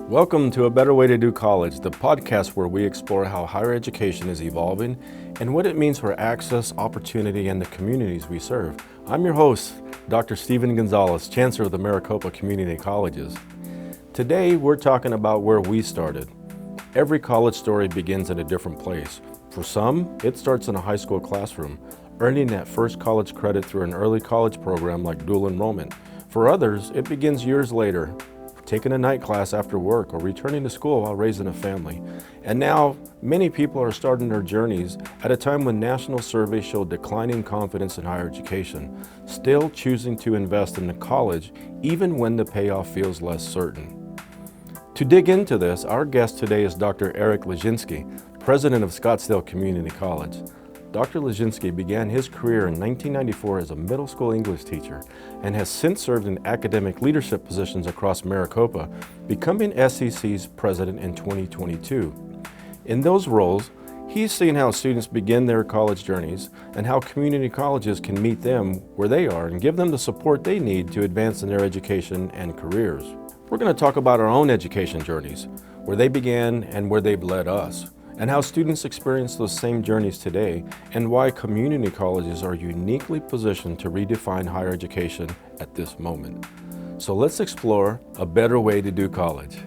Welcome to A Better Way to Do College, the podcast where we explore how higher education is evolving and what it means for access, opportunity, and the communities we serve. I'm your host, Dr. Stephen Gonzales, Chancellor of the Maricopa Community Colleges. Today, we're talking about where we started. Every college story begins in a different place. For some, it starts in a high school classroom, earning that first college credit through an early college program like dual enrollment. For others, it begins years later, taking a night class after work or returning to school while raising a family. And now, many people are starting their journeys at a time when national surveys show declining confidence in higher education, still choosing to invest in the college even when the payoff feels less certain. To dig into this, our guest today is Dr. Eric Leshinskie, president of Scottsdale Community College. Dr. Leshinskie began his career in 1994 as a middle school English teacher and has since served in academic leadership positions across Maricopa, becoming SCC's president in 2022. In those roles, he's seen how students begin their college journeys and how community colleges can meet them where they are and give them the support they need to advance in their education and careers. We're going to talk about our own education journeys, where they began and where they've led us, and how students experience those same journeys today, and why community colleges are uniquely positioned to redefine higher education at this moment. So let's explore a better way to do college.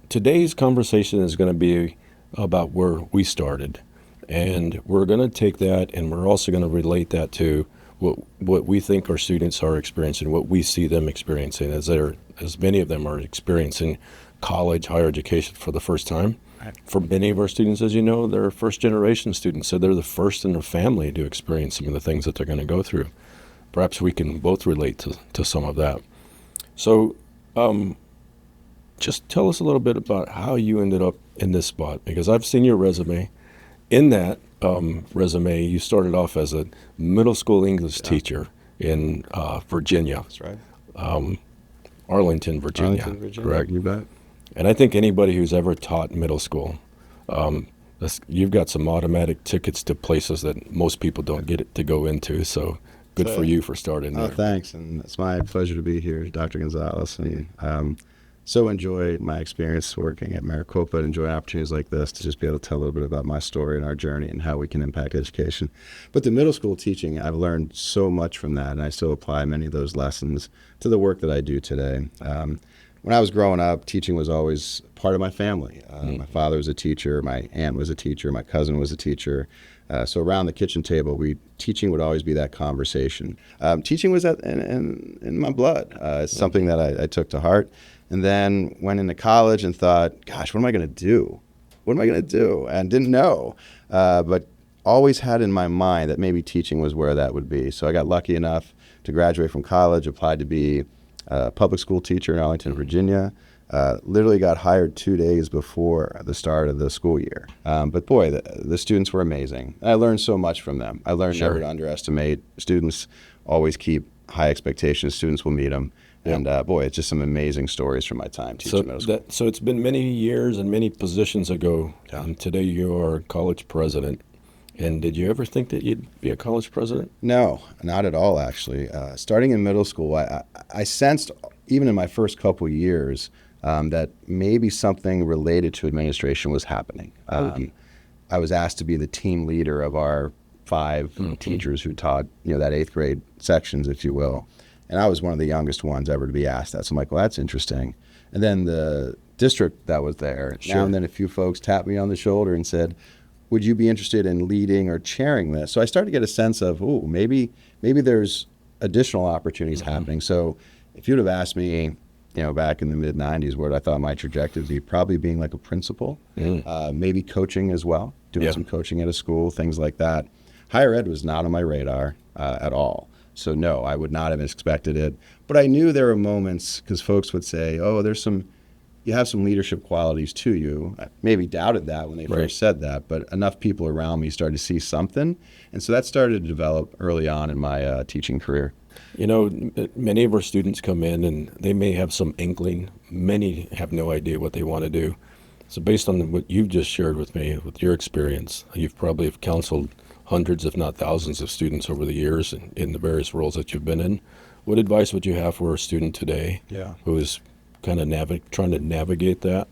Today's conversation is going to be about where we started. And we're going to take that and we're also going to relate that to what we think our students are experiencing, what we see them experiencing as many of them are experiencing college, higher education for the first time. For many of our students, as you know, they're first generation students, so they're the first in their family to experience some of the things that they're going to go through. Perhaps we can both relate to some of that. So just tell us a little bit about how you ended up in this spot, because I've seen your resume. In that resume, you started off as a middle school English teacher in Virginia. That's right. Arlington, Virginia. Correct. You bet. And I think anybody who's ever taught middle school, you've got some automatic tickets to places that most people don't get it to go into. So good for you for starting there. Oh, thanks. And it's my pleasure to be here, Dr. Gonzales. So enjoy my experience working at Maricopa, enjoy opportunities like this to just be able to tell a little bit about my story and our journey and how we can impact education. But the middle school teaching, I've learned so much from that, and I still apply many of those lessons to the work that I do today. When I was growing up, teaching was always part of my family. My father was a teacher, my aunt was a teacher, my cousin was a teacher. So around the kitchen table, teaching would always be that conversation. Teaching was in my blood. It's something that I took to heart. And then went into college and thought, gosh, what am I going to do? What am I going to do? And didn't know, but always had in my mind that maybe teaching was where that would be. So I got lucky enough to graduate from college, applied to be a public school teacher in Arlington, Virginia. Literally got hired 2 days before the start of the school year. But boy, the students were amazing. I learned so much from them. I learned never to underestimate students. Always keep high expectations. Students will meet them. And boy, it's just some amazing stories from my time teaching middle school. So it's been many years and many positions ago. Today you are college president. And did you ever think that you'd be a college president? No, not at all, actually. Starting in middle school, I sensed, even in my first couple years, that maybe something related to administration was happening. I was asked to be the team leader of our 5 teachers who taught, that 8th grade sections, if you will. And I was one of the youngest ones ever to be asked that. So I'm like, well, that's interesting. And then the district that was there, now and then a few folks tapped me on the shoulder and said, would you be interested in leading or chairing this? So I started to get a sense of, maybe there's additional opportunities happening. So if you'd have asked me, back in the mid-'90s, what I thought my trajectory would be, probably being like a principal, maybe coaching as well, doing some coaching at a school, things like that. Higher ed was not on my radar at all. So no, I would not have expected it. But I knew there were moments, because folks would say, you have some leadership qualities to you. I maybe doubted that when they first said that, but enough people around me started to see something. And so that started to develop early on in my teaching career. Many of our students come in and they may have some inkling. Many have no idea what they want to do. So based on what you've just shared with me, with your experience, you've probably have counseled hundreds, if not thousands, of students over the years in the various roles that you've been in. What advice would you have for a student today who is kind of trying to navigate that?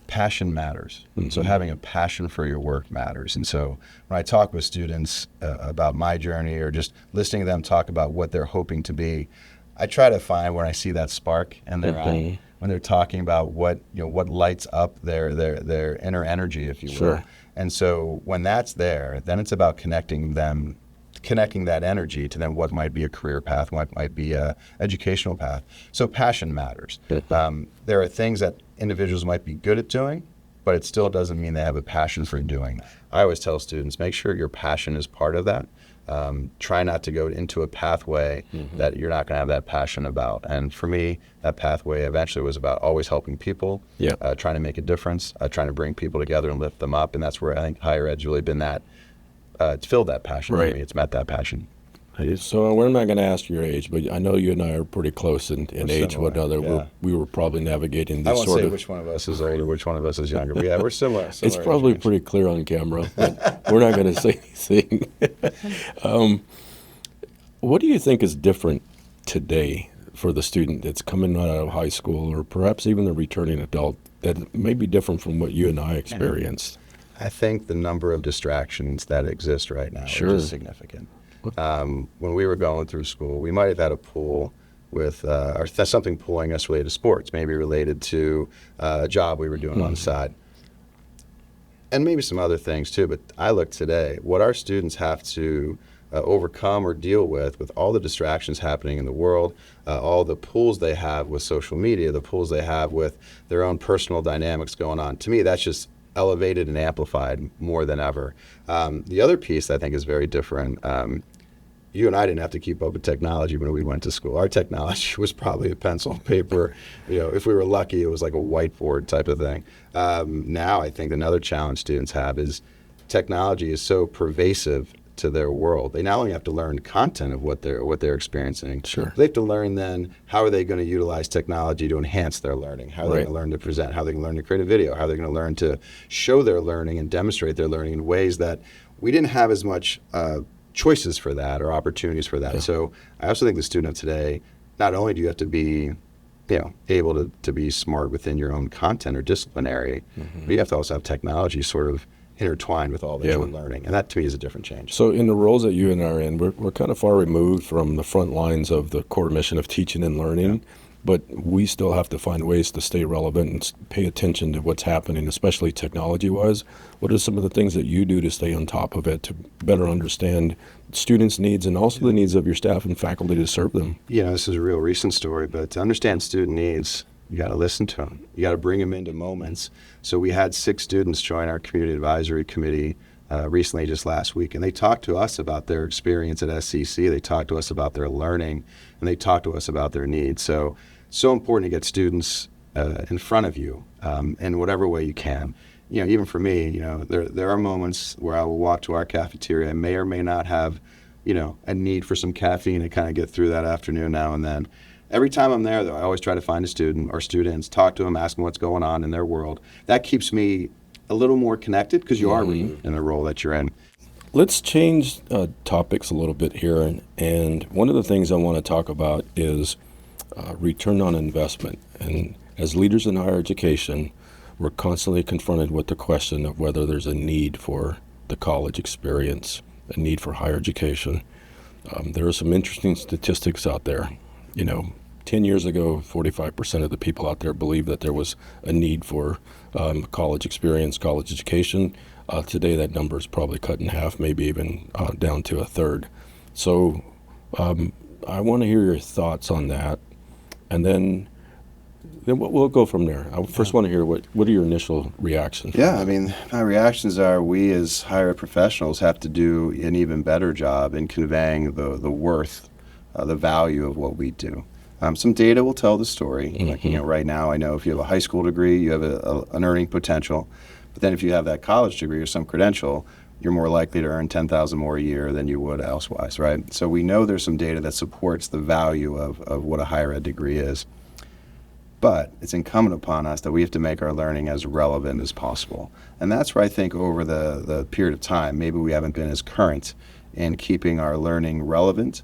Passion matters. Mm-hmm. So having a passion for your work matters. And so when I talk with students about my journey or just listening to them talk about what they're hoping to be, I try to find when I see that spark in their eye, when they're talking about what lights up their inner energy, if you will. Sure. And so when that's there, then it's about connecting that energy to then what might be a career path, what might be a educational path. So passion matters. There are things that individuals might be good at doing, but it still doesn't mean they have a passion for doing that. I always tell students, make sure your passion is part of that. Try not to go into a pathway that you're not going to have that passion about. And for me, that pathway eventually was about always helping people, trying to make a difference, trying to bring people together and lift them up. And that's where I think higher ed's really been that. It's filled that passion for me. It's met that passion. So we're not going to ask your age, but I know you and I are pretty close in age with another. Yeah. We were probably navigating this sort of... I won't say which one of us is older, which one of us is younger. But yeah, we're similar it's probably pretty clear on camera, but we're not going to say anything. What do you think is different today for the student that's coming out of high school or perhaps even the returning adult that may be different from what you and I experienced? I think the number of distractions that exist right now is significant. When we were going through school, we might have had a pool with or something pulling us related to sports, maybe related to a job we were doing on the side, and maybe some other things too. But I look today, what our students have to overcome or deal with all the distractions happening in the world, all the pulls they have with social media, the pulls they have with their own personal dynamics going on. To me, that's just elevated and amplified more than ever. The other piece I think is very different. You and I didn't have to keep up with technology when we went to school. Our technology was probably a pencil and paper. If we were lucky, it was like a whiteboard type of thing. Now I think another challenge students have is technology is so pervasive to their world. They not only have to learn content of what they're experiencing, they have to learn then how are they going to utilize technology to enhance their learning, how are they going to learn to present, how are they going to learn to create a video, how are they going to learn to show their learning and demonstrate their learning in ways that we didn't have as much choices for that or opportunities for that. So I also think the student of today, not only do you have to be able to be smart within your own content or disciplinary, but you have to also have technology sort of intertwined with all that you're learning. And that to me is a different change. So in the roles that you and I are in, we're kind of far removed from the front lines of the core mission of teaching and learning, but we still have to find ways to stay relevant and pay attention to what's happening, especially technology-wise. What are some of the things that you do to stay on top of it, to better understand students' needs and also the needs of your staff and faculty to serve them? This is a real recent story, but to understand student needs, you got to listen to them. You got to bring them into moments. So we had 6 students join our community advisory committee recently, just last week, and they talked to us about their experience at SCC. They talked to us about their learning, and they talked to us about their needs. So important to get students in front of you in whatever way you can. Even for me, there are moments where I will walk to our cafeteria. I may or may not have, a need for some caffeine to kind of get through that afternoon now and then. Every time I'm there, though, I always try to find a student or students, talk to them, ask them what's going on in their world. That keeps me a little more connected because you are removed in the role that you're in. Let's change topics a little bit here. And one of the things I want to talk about is return on investment. And as leaders in higher education, we're constantly confronted with the question of whether there's a need for the college experience, a need for higher education. There are some interesting statistics out there. 10 years ago, 45% of the people out there believed that there was a need for college experience, college education. Today, that number is probably cut in half, maybe even down to a third. So I want to hear your thoughts on that. And then we'll go from there. I first want to hear what are your initial reactions? My reactions are we as higher ed professionals have to do an even better job in conveying the worth, the value of what we do. Some data will tell the story. Right now, I know if you have a high school degree, you have an earning potential. But then if you have that college degree or some credential, you're more likely to earn $10,000 more a year than you would elsewise, right? So we know there's some data that supports the value of what a higher ed degree is. But it's incumbent upon us that we have to make our learning as relevant as possible. And that's where I think over the period of time, maybe we haven't been as current in keeping our learning relevant,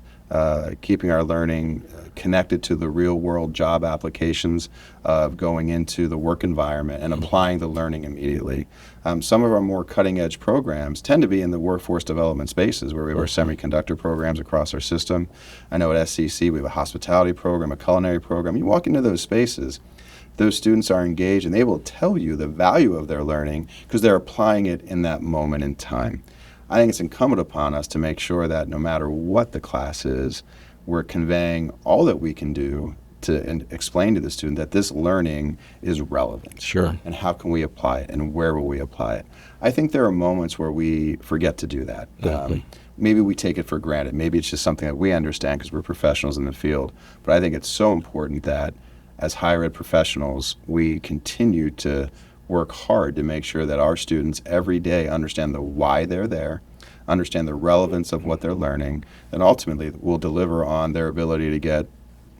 keeping our learning connected to the real world job applications of going into the work environment and applying the learning immediately. Some of our more cutting edge programs tend to be in the workforce development spaces where we have our semiconductor programs across our system. I know at SCC we have a hospitality program, a culinary program. You walk into those spaces, those students are engaged and they will tell you the value of their learning because they're applying it in that moment in time. I think it's incumbent upon us to make sure that no matter what the class is, we're conveying all that we can do to explain to the student that this learning is relevant. Sure. And how can we apply it and where will we apply it? I think there are moments where we forget to do that. Maybe we take it for granted. Maybe it's just something that we understand because we're professionals in the field. But I think it's so important that as higher ed professionals, we continue to work hard to make sure that our students every day understand the why they're there, understand the relevance of what they're learning, and ultimately will deliver on their ability to get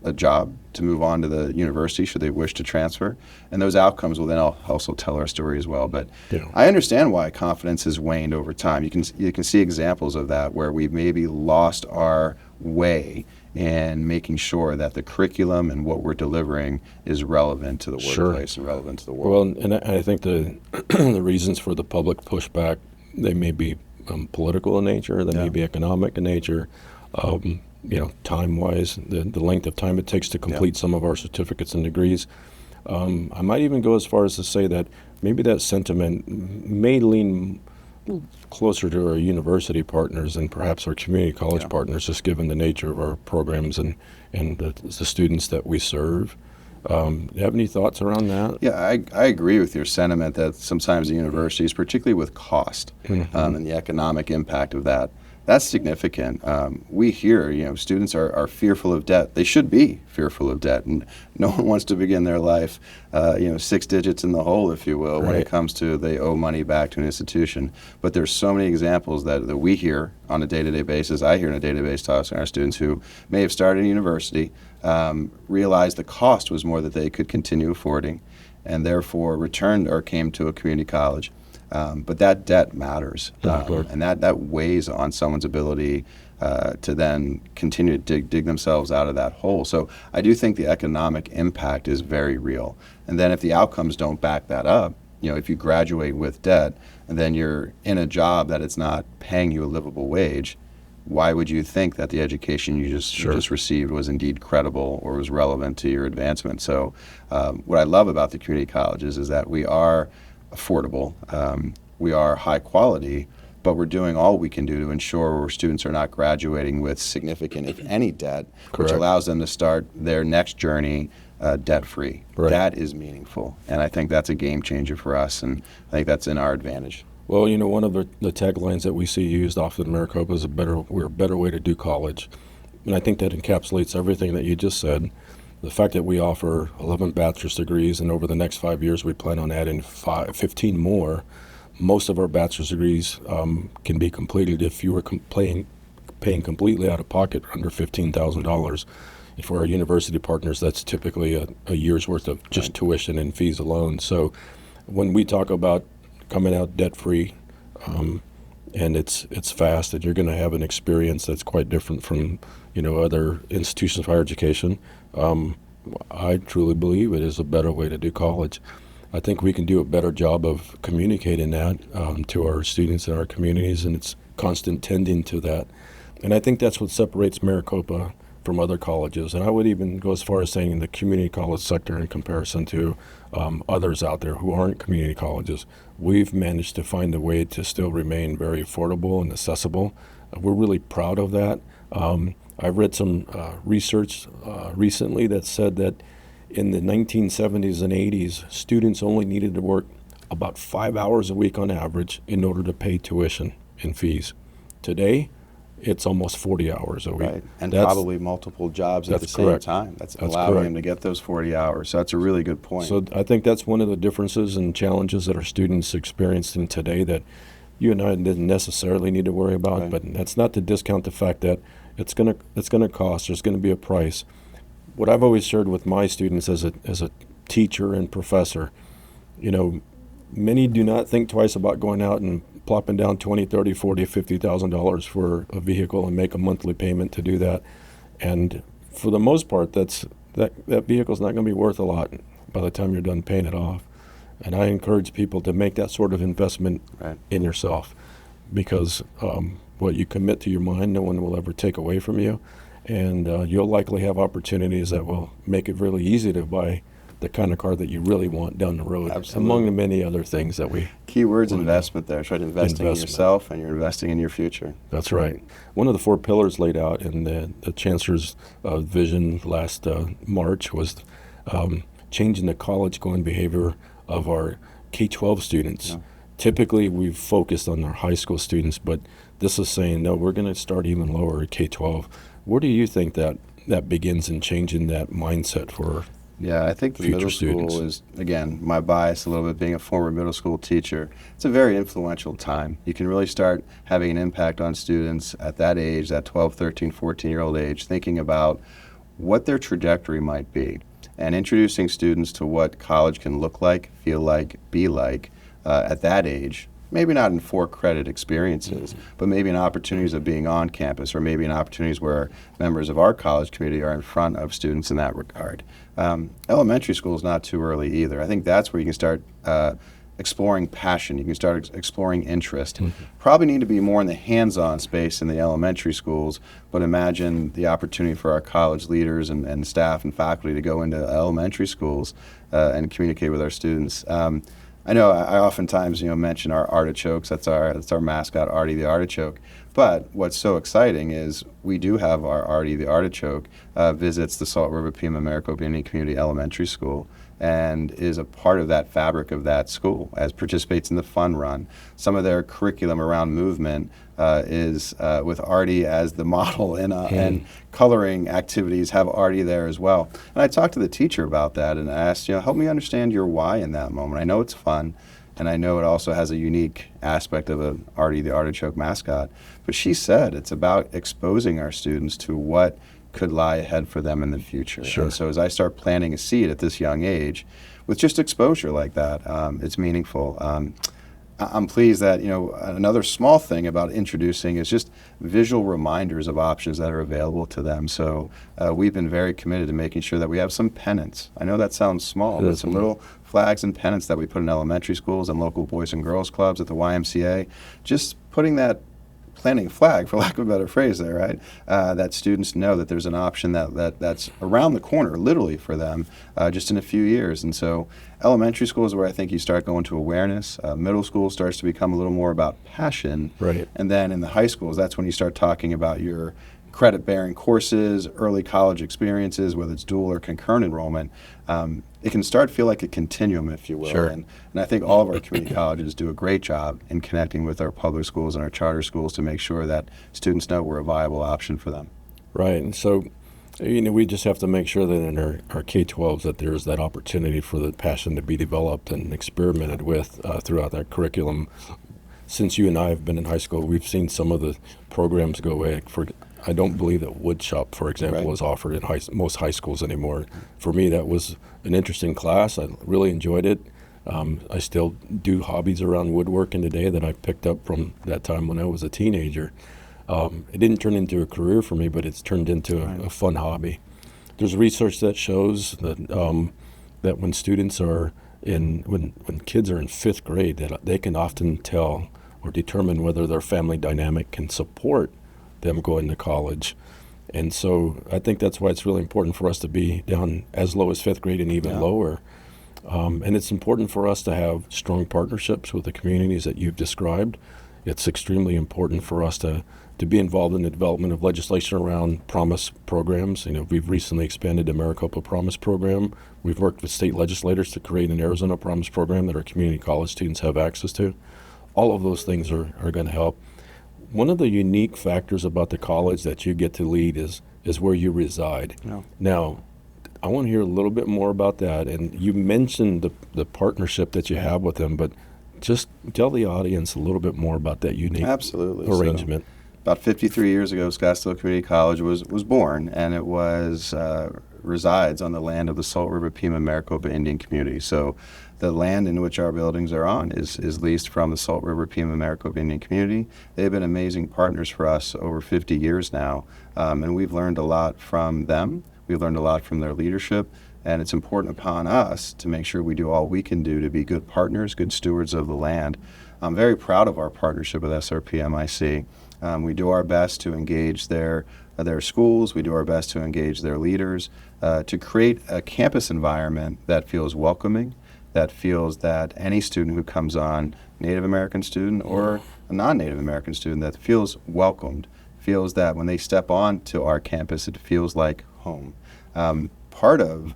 a job, to move on to the university should they wish to transfer. And those outcomes will then also tell our story as well. But I understand why confidence has waned over time. You can see examples of that where we've maybe lost our way in making sure that the curriculum and what we're delivering is relevant to the workplace and relevant to the world. Well, and I think the the reasons for the public pushback, they may be political in nature, they may be economic in nature. Time-wise, the length of time it takes to complete some of our certificates and degrees. I might even go as far as to say that maybe that sentiment may lean closer to our university partners and perhaps our community college partners, just given the nature of our programs and the students that we serve. Do you have any thoughts around that? Yeah, I agree with your sentiment that sometimes the universities, particularly with cost and the economic impact of that, that's significant. We hear, students are fearful of debt. They should be fearful of debt, and no one wants to begin their life, 6 digits in the hole, if you will, when it comes to they owe money back to an institution. But there's so many examples that we hear on a day-to-day basis. I hear on a day-to-day basis talking to our students who may have started in university, realized the cost was more that they could continue affording, and therefore returned or came to a community college. But that debt matters, and that weighs on someone's ability to then continue to dig themselves out of that hole. So I do think the economic impact is very real. And then if the outcomes don't back that up, if you graduate with debt and then you're in a job that it's not paying you a livable wage, why would you think that the education you just received was indeed credible or was relevant to your advancement? So what I love about the community colleges is that we are affordable, we are high quality, but we're doing all we can do to ensure our students are not graduating with significant, if any, debt, which allows them to start their next journey debt-free. That is meaningful, and I think that's a game changer for us, and I think that's in our advantage. Well, one of the taglines that we see used often in Maricopa is we're a better way to do college, and I think that encapsulates everything that you just said. The fact that we offer 11 bachelor's degrees, and over the next 5 years we plan on adding 15 more. Most of our bachelor's degrees can be completed if you were paying completely out of pocket under $15,000. And for our university partners, that's typically a year's worth of just tuition and fees alone. So when we talk about coming out debt-free, and it's fast, and you're going to have an experience that's quite different from other institutions of higher education, I truly believe it is a better way to do college. I think we can do a better job of communicating that to our students and our communities, and it's constant tending to that. And I think that's what separates Maricopa from other colleges. And I would even go as far as saying the community college sector in comparison to others out there who aren't community colleges. We've managed to find a way to still remain very affordable and accessible. We're really proud of that. I've read some research recently that said that in the 1970s and 80s, students only needed to work about 5 hours a week on average in order to pay tuition and fees. Today, it's almost 40 hours a week. Right, and probably multiple jobs at the same time. That's allowing them to get those 40 hours. So that's a really good point. So I think that's one of the differences and challenges that our students experience in today that you and I didn't necessarily need to worry about. But that's not to discount the fact that it's gonna cost. There's going to be a price. what I've always shared with my students as a teacher and professor, many do not think twice about going out and plopping down $20, $30, $40, $50,000 for a vehicle and make a monthly payment to do that. And for the most part, that vehicle's not going to be worth a lot by the time you're done paying it off. And I encourage people to make that sort of investment in yourself, because what you commit to your mind, no one will ever take away from you. And you'll likely have opportunities that will make it really easy to buy the kind of car that you really want down the road. Absolutely. Among the many other things that we... Keywords investment there. Try to investing in yourself, and you're investing in your future. That's right. One of the 4 pillars laid out in the Chancellor's vision last March was changing the college-going behavior of our K-12 students. Yeah. Typically, we've focused on our high school students, but this is saying, no, we're going to start even lower at K-12. Where do you think that begins in changing that mindset for Yeah, I think the middle students? School is, again, my bias a little bit, being a former middle school teacher. It's a very influential time. You can really start having an impact on students at that age, that 12, 13, 14-year-old age, thinking about what their trajectory might be and introducing students to what college can look like, feel like, be like at that age. Maybe not in 4-credit experiences, but maybe in opportunities of being on campus, or maybe in opportunities where members of our college community are in front of students in that regard. Elementary school is not too early either. I think that's where you can start exploring passion. You can start exploring interest. Probably need to be more in the hands-on space in the elementary schools, but imagine the opportunity for our college leaders and staff and faculty to go into elementary schools and communicate with our students. I know I oftentimes mention our artichokes. That's our mascot, Artie the artichoke. But what's so exciting is we do have our Artie the artichoke visits the Salt River Pima Maricopa Indian Community Elementary School and is a part of that fabric of that school, as participates in the fun run. Some of their curriculum around movement is with Artie as the model, and coloring activities have Artie there as well. And I talked to the teacher about that and asked, help me understand your why in that moment. I know it's fun, and I know it also has a unique aspect of an Artie the artichoke mascot, but she said it's about exposing our students to what could lie ahead for them in the future. Sure. And so as I start planting a seed at this young age, with just exposure like that, it's meaningful. I'm pleased that, another small thing about introducing is just visual reminders of options that are available to them. So we've been very committed to making sure that we have some pennants. I know that sounds small, but some little flags and pennants that we put in elementary schools and local boys and girls clubs at the YMCA. Just putting that, planting a flag, for lack of a better phrase there, right? That students know that there's an option that's around the corner, literally, for them just in a few years. And so elementary school is where I think you start going to awareness. Middle school starts to become a little more about passion. Right. And then in the high schools, that's when you start talking about your credit-bearing courses, early college experiences, whether it's dual or concurrent enrollment. It can start to feel like a continuum, if you will. Sure. And I think all of our community colleges do a great job in connecting with our public schools and our charter schools to make sure that students know we're a viable option for them. Right. And so, we just have to make sure that in our K-12s that there's that opportunity for the passion to be developed and experimented with throughout that curriculum. Since you and I have been in high school, we've seen some of the programs go away. I don't believe that woodshop, for example, is offered in most high schools anymore. For me, that was an interesting class. I really enjoyed it. I still do hobbies around woodworking today that I picked up from that time when I was a teenager. It didn't turn into a career for me, but it's turned into a fun hobby. There's research that shows that when students are when kids are in 5th grade, that they can often tell or determine whether their family dynamic can support them going to college. And so I think that's why it's really important for us to be down as low as 5th grade and even lower. And it's important for us to have strong partnerships with the communities that you've described. It's extremely important for us to be involved in the development of legislation around promise programs. We've recently expanded the Maricopa Promise Program. We've worked with state legislators to create an Arizona Promise Program that our community college students have access to. All of those things are going to help. One of the unique factors about the college that you get to lead is where you reside. Now, I want to hear a little bit more about that. And you mentioned the partnership that you have with them, but just tell the audience a little bit more about that unique arrangement. So, about 53 years ago, Scottsdale Community College was born, and it was resides on the land of the Salt River Pima Maricopa Indian community. So the land in which our buildings are on is leased from the Salt River Pima Maricopa Indian community. They've been amazing partners for us over 50 years now, and we've learned a lot from them. We've learned a lot from their leadership, and it's important upon us to make sure we do all we can do to be good partners, good stewards of the land. I'm very proud of our partnership with SRPMIC. We do our best to engage their schools. We do our best to engage their leaders to create a campus environment that feels welcoming, that feels that any student who comes on, Native American student or a non-Native American student, that feels welcomed, feels that when they step onto our campus, it feels like home. Part of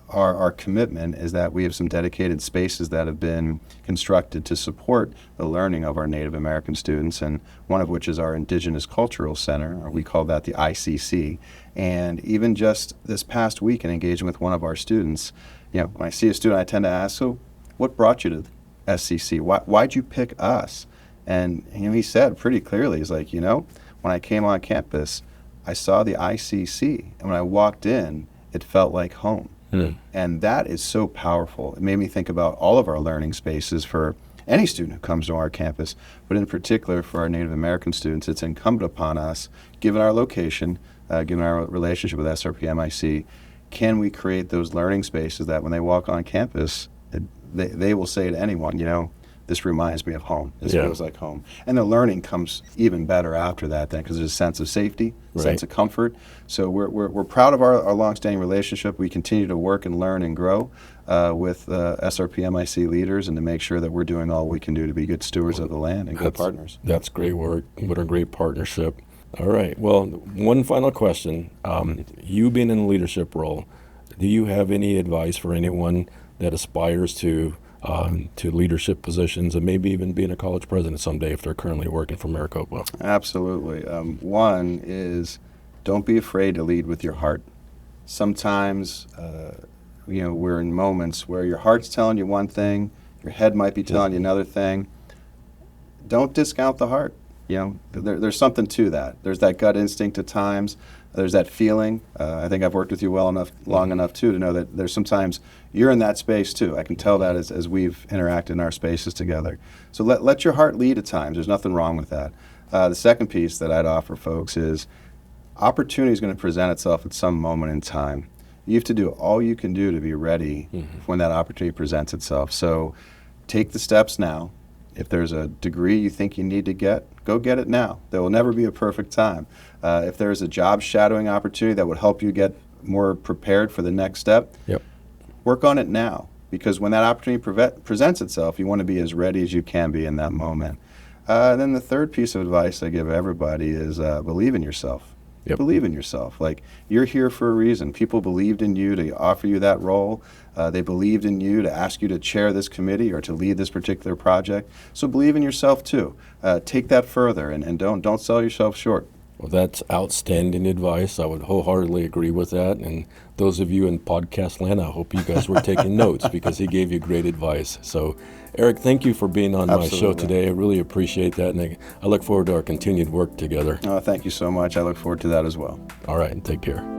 our commitment is that we have some dedicated spaces that have been constructed to support the learning of our Native American students, and one of which is our Indigenous Cultural Center, or we call that the ICC. And even just this past week in engaging with one of our students, when I see a student, I tend to ask, so what brought you to SCC? Why'd you pick us? And he said pretty clearly, he's like, when I came on campus, I saw the ICC, and when I walked in, it felt like home. And that is so powerful. It made me think about all of our learning spaces for any student who comes to our campus, but in particular for our Native American students. It's incumbent upon us, given our location, given our relationship with SRPMIC, can we create those learning spaces that when they walk on campus, they will say to anyone, this reminds me of home. This feels like home. And the learning comes even better after that then, because there's a sense of safety, sense of comfort. So we're proud of our longstanding relationship. We continue to work and learn and grow with SRPMIC leaders, and to make sure that we're doing all we can do to be good stewards of the land and good partners. That's great work. What a great partnership. All right. Well, one final question. You being in a leadership role, do you have any advice for anyone that aspires to leadership positions and maybe even being a college president someday if they're currently working for Maricopa? Absolutely. One is, don't be afraid to lead with your heart. Sometimes, we're in moments where your heart's telling you one thing, your head might be telling you another thing. Don't discount the heart. There's something to that. There's that gut instinct at times. There's that feeling. I think I've worked with you long enough too to know that there's sometimes you're in that space too. I can tell that as we've interacted in our spaces together. So let your heart lead at times. There's nothing wrong with that. The second piece that I'd offer folks is opportunity is going to present itself at some moment in time. You have to do all you can do to be ready when that opportunity presents itself. So take the steps now. If there's a degree you think you need to get, go get it now. There will never be a perfect time. If there's a job shadowing opportunity that would help you get more prepared for the next step, work on it now. Because when that opportunity presents itself, you want to be as ready as you can be in that moment. Then the third piece of advice I give everybody is believe in yourself. Believe in yourself. Like, you're here for a reason. People believed in you to offer you that role. They believed in you to ask you to chair this committee or to lead this particular project. So believe in yourself too. Take that further and don't sell yourself short. Well, that's outstanding advice. I would wholeheartedly agree with that. And those of you in podcast land, I hope you guys were taking notes because he gave you great advice. So, Eric, thank you for being on my show today. I really appreciate that, and I look forward to our continued work together. Thank you so much. I look forward to that as well. All right, take care.